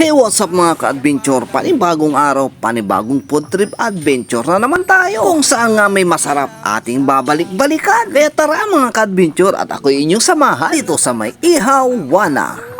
Hey, what's up mga ka-adventure? Panibagong araw, panibagong food trip adventure na naman tayo. Kung saan nga may masarap ating babalik-balikan. Kaya tara mga ka-adventure at ako inyong samahan dito sa may Ihawana.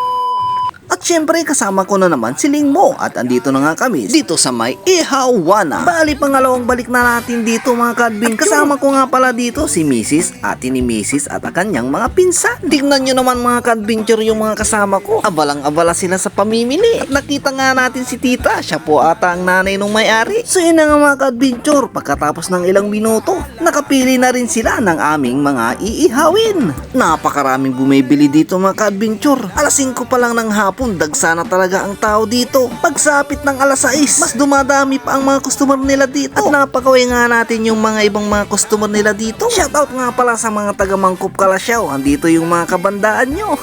At syempre kasama ko na naman si Lingmo at andito na nga kami dito sa may Ihawana. Bali pangalawang balik na natin dito mga ka-adventure. Kasama ko nga pala dito si Mrs. ate ni Mrs. at ang kanyang mga pinsan. Tingnan nyo naman mga ka-adventure yung mga kasama ko. Abalang-abala sila sa pamimili. At nakita nga natin si tita. Siya po ata ang nanay nung may-ari. So yun na nga mga ka-adventure. Pagkatapos ng ilang minuto, nakapili na rin sila ng aming mga iihawin. Napakaraming bumibili dito mga ka-adventure. Alas 5 pa lang ng hapon, dagsa na talaga ang tao dito. Pagsapit ng alas 6, mas dumadami pa ang mga customer nila dito. At napakaway nga natin yung mga ibang mga customer nila dito. Shoutout nga pala sa mga taga Mangkop Kalasyaw. Andito yung mga kabandaan nyo.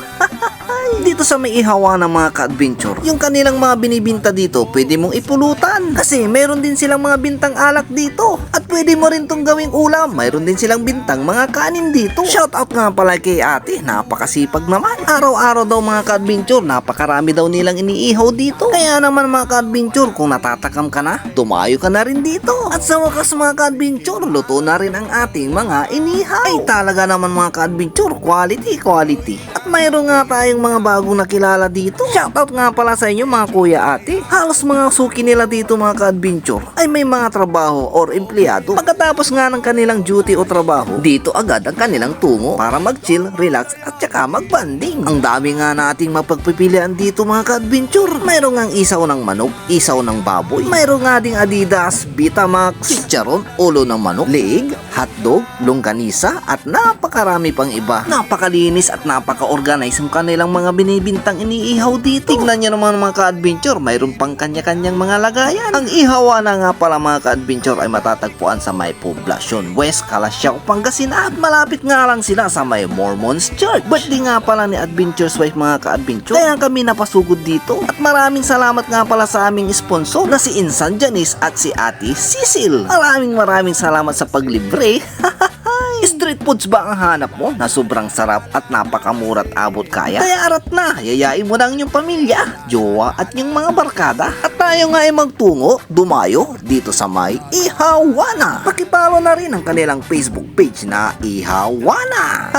Dito sa may Ihawana mga ka-adventure, yung kanilang mga binibinta dito pwede mong ipulutan kasi meron din silang mga bintang alak dito at pwede mo rin tong gawing ulam. Mayroon din silang bintang mga kanin dito. Shoutout nga pala kay ate, napakasipag naman. Araw-araw daw mga ka-adventure, napakarami daw nilang iniihaw dito. Kaya naman mga ka-adventure, kung natatakam ka na, tumayo ka na rin dito. At sa wakas mga ka-adventure, luto na rin ang ating mga inihaw. Ay talaga naman mga ka-adventure, quality. At mayroon nga tayong mga bagong nakilala dito. Shoutout nga pala sa inyo mga kuya ate. Halos mga suki nila dito mga ka-adventure ay may mga trabaho or empleyado. Pagkatapos nga ng kanilang duty o trabaho, dito agad ang kanilang tungo para mag-chill, relax at saka mag-banding. Ang dami nga nating mapagpipilian dito mga ka-adventure. Mayroon nga isaw ng manok, isaw ng baboy. Mayroon nga ding Adidas, Vitamax, chicharon, ulo ng manok, leeg, hotdog, longganisa at napakarami pang iba. Napakalinis at napaka-organize ang kanilang mga binibintang iniihaw dito. Tignan nyo naman mga ka-adventure, mayroon pang kanya-kanyang mga lagayan. Ang Ihawana nga pala mga ka-adventure ay matatagpuan sa may Poblacion West, Kalasyaw, Pangasinan. At malapit nga lang sila sa may Mormons Church. Birthday nga pala ni Adventure's Wife mga ka-adventure, kaya kami napasugod dito. At maraming salamat nga pala sa aming sponsor na si Insan Janice at si Ate Cecil. Maraming salamat sa paglibre. Street foods ba ang hanap mo na sobrang sarap at napakamura at abot kaya? Kaya arat na, yayain mo na ang iyong pamilya, jowa at yung mga barkada. At tayo nga ay magtungo, dumayo dito sa may Ihawana. Pakipalo na rin ang kanilang Facebook page na Ihawana.